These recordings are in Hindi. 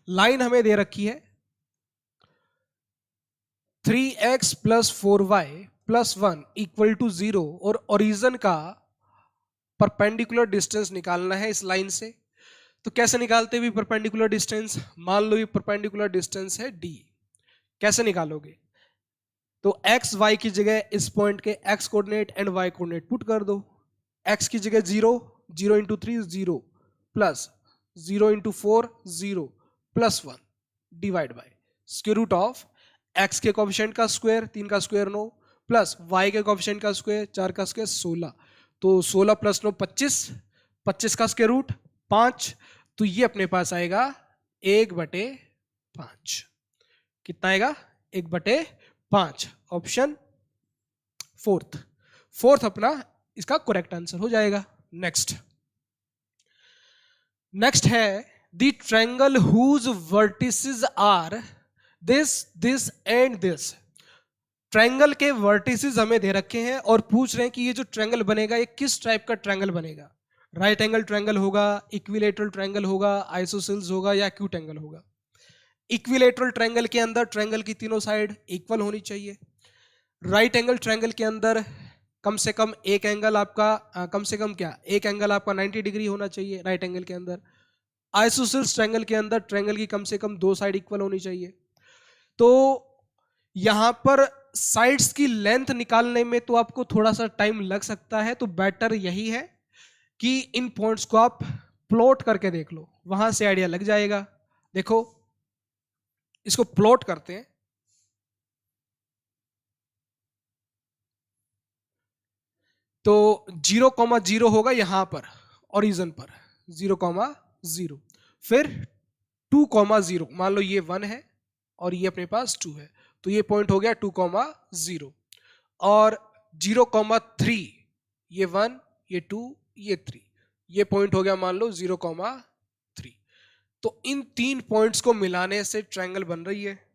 लाइन हमें दे रखी है 3x plus 4y plus 1 equal to 0 और ओरिजिन का परपेंडिकुलर डिस्टेंस निकालना है इस लाइन से। तो कैसे निकालते भी परपेंडिकुलर डिस्टेंस? मान लो ये परपेंडिकुलर डिस्टेंस है d। कैसे निकालोगे? तो x y की जगह इस पॉइंट के x coordinate and y coordinate put कर दो। x की जगह 0, 0 into 3 0 plus 0 into 4 0 plus 1 divide by square root of x के कोएफिशिएंट का स्क्वायर 3 का स्क्वायर 9 प्लस y के कोएफिशिएंट का स्क्वायर 4 का स्क्वायर 16। तो 16 प्लस 9 25, 25 का स्क्वायर रूट 5। तो ये अपने पास आएगा 1/5। कितना आएगा? 1/5। ऑप्शन फोर्थ अपना इसका करेक्ट आंसर हो जाएगा। नेक्स्ट है the triangle whose vertices are this and this. Triangle के वर्टिसेस हमें दे रखे हैं और पूछ रहे हैं कि ये जो ट्रायंगल बनेगा ये किस टाइप का ट्रायंगल बनेगा। राइट एंगल ट्रायंगल होगा, इक्विलेटरल ट्रायंगल होगा, आइसोसेल्स होगा या एक्यूट एंगल होगा। इक्विलेटरल ट्रायंगल के अंदर ट्रायंगल की तीनों साइड इक्वल होनी चाहिए। राइट एंगल ट्रायंगल के अंदर कम से कम एक एंगल आपका एक एंगल आपका 90 डिग्री होना चाहिए राइट एंगल के अंदर। आइसोसेल्स ट्रायंगल के अंदर ट्रायंगल की कम से कम 2 साइड इक्वल होनी चाहिए। तो यहां पर साइड्स की लेंथ निकालने में तो आपको थोड़ा सा टाइम लग सकता है, तो बेटर यही है कि इन पॉइंट्स को आप प्लॉट करके देख लो, वहां से आइडिया लग जाएगा। देखो इसको प्लॉट करते हैं। तो 0,0 होगा यहां पर ओरिजिन पर 0,0, फिर 2,0। मान लो ये 1 है और ये अपने पास 2 है, तो ये पॉइंट हो गया 2,0 और 0,3 ये 1 ये 2 ये 3, ये पॉइंट हो गया मान लो 0,3। तो इन 3 पॉइंट्स को मिलाने से ट्रायंगल बन रही है।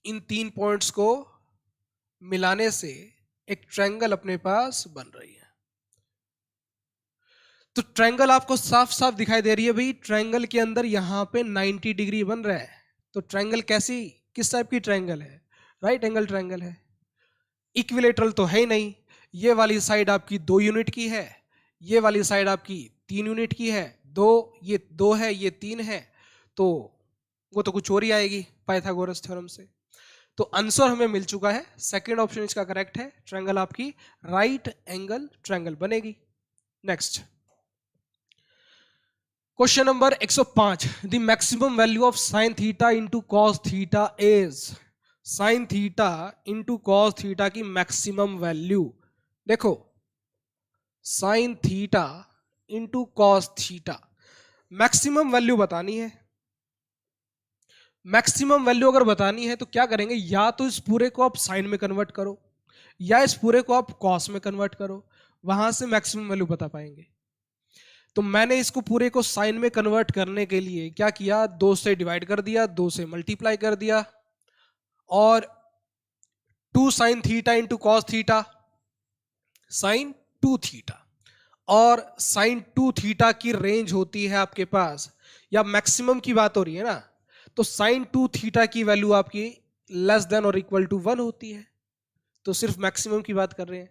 इन 3 पॉइंट्स को मिलाने से एक ट्रायंगल अपने पास बन रही है। तो ट्रायंगल आपको साफ साफ दिखाई दे रही है भाई। ट्रायंगल के अंदर यहां पे 90 डिग्री बन रहा है। तो ट्रायंगल किस टाइप की ट्रायंगल है? राइट एंगल ट्रायंगल है। इक्विलेटरल तो है ही नहीं। ये वाली साइड आपकी 2 यूनिट की है, ये वाली साइड आपकी 3 यूनिट की है। ये 2 है, ये 3 है, तो वो तो कुछ और ही आएगी पाइथागोरस थ्योरम से। तो आंसर हमें मिल चुका है, सेकंड ऑप्शन इसका करेक्ट है। ट्रायंगल आपकी राइट एंगल ट्रायंगल बनेगी। Next question number 105। The maximum value of sine theta into cos theta is. Sine theta into cos theta की मैक्सिमम वैल्यू देखो, sine theta into cos theta maximum value बतानी है। मैक्सिमम वैल्यू अगर बतानी है तो क्या करेंगे, या तो इस पूरे को आप साइन में कन्वर्ट करो या इस पूरे को आप कॉस में कन्वर्ट करो, वहां से मैक्सिमम वैल्यू बता पाएंगे। तो मैंने इसको पूरे को साइन में कन्वर्ट करने के लिए क्या किया, 2 से डिवाइड कर दिया, 2 से मल्टीप्लाई कर दिया और 2 sine theta into cos theta sine 2 theta. और साइन 2 थीटा की रेंज होती है आपके पास, या मैक्सिमम की बात हो रही है ना, तो साइन 2 थीटा की वैल्यू आपकी लेस देन और इक्वल टू 1 होती है। तो सिर्फ मैक्सिमम की बात कर रहे हैं।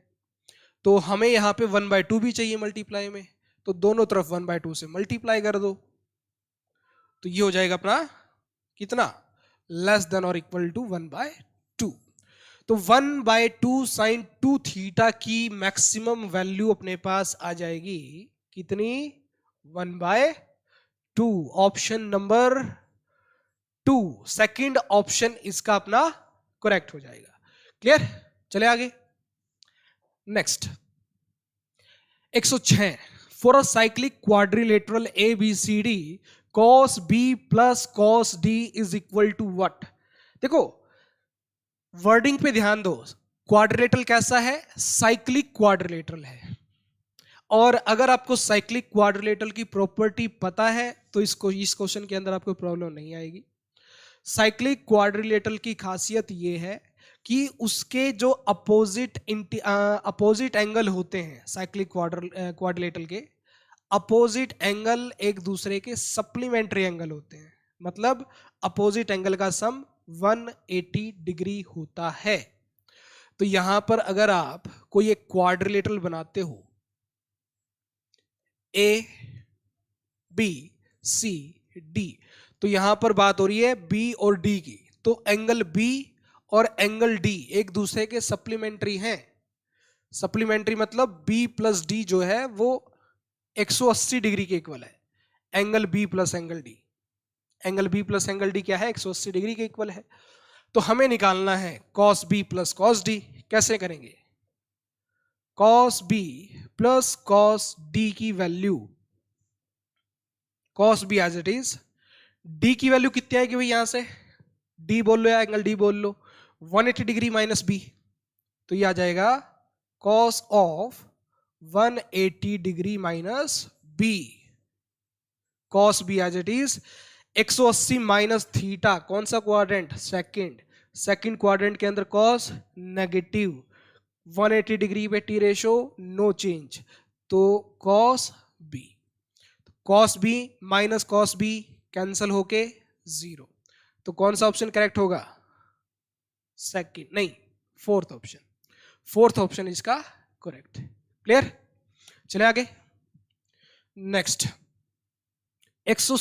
तो हमें यहां पे 1/2 भी चाहिए मल्टीप्लाई में, तो दोनों तरफ 1/2 से मल्टीप्लाई कर दो। तो ये हो जाएगा अपना कितना, लेस देन और इक्वल टू 1/2। तो 1/2 साइन 2 थीटा की मैक्सिमम वैल्यू अपने पास आ जाएगी कितनी, 1/2। ऑप्शन नंबर 2 सेकंड ऑप्शन इसका अपना करेक्ट हो जाएगा। क्लियर? चले आगे। Next 106। For a cyclic quadrilateral ABCD cos B plus cos D is equal to what. देखो वर्डिंग पे ध्यान दो। क्वाड्रिलेटरल कैसा है, साइक्लिक क्वाड्रिलेटरल है। और अगर आपको साइक्लिक क्वाड्रिलेटरल की प्रॉपर्टी पता है तो इस क्वेश्चन के अंदर आपको प्रॉब्लम नहीं आएगी। साइक्लिक क्वाड्रिलेटरल की खासियत यह है कि उसके जो अपोजिट एंगल होते हैं साइक्लिक क्वाड्रिलेटरल के, अपोजिट एंगल एक दूसरे के सप्लीमेंट्री एंगल होते हैं, मतलब अपोजिट एंगल का सम 180 डिग्री होता है। तो यहां पर अगर आप कोई एक क्वाड्रिलेटरल बनाते हो, ए बी सी डी, तो यहां पर बात हो रही है बी और डी की, तो एंगल बी और एंगल डी एक दूसरे के सप्लीमेंट्री हैं। सप्लीमेंट्री मतलब बी प्लस डी जो है वो 180 डिग्री के इक्वल है। Angle B plus angle D, angle B plus angle D क्या है, 180 डिग्री के इक्वल है। तो हमें निकालना है cos B plus cos D. कैसे करेंगे? Cos B plus cos D की value, cos B as it is, D की वैल्यू कितनी आएगी भाई? यहां से डी बोल लो या एंगल डी बोल लो, 180 डिग्री माइनस बी, तो ये आ जाएगा cos of 180 degree minus B. Cos B as it is 180 minus theta, कौन सा क्वाड्रेंट? सेकंड। सेकंड क्वाड्रेंट के अंदर कॉस नेगेटिव, 180 डिग्री पे टी रेशो नो चेंज, तो cos B. Cos B minus cos B cancel होके 0, तो कौन सा ऑप्शन करेक्ट होगा? सेकंड, नहीं फोर्थ ऑप्शन। फोर्थ ऑप्शन इसका करेक्ट। क्लियर? चले आगे। नेक्स्ट 160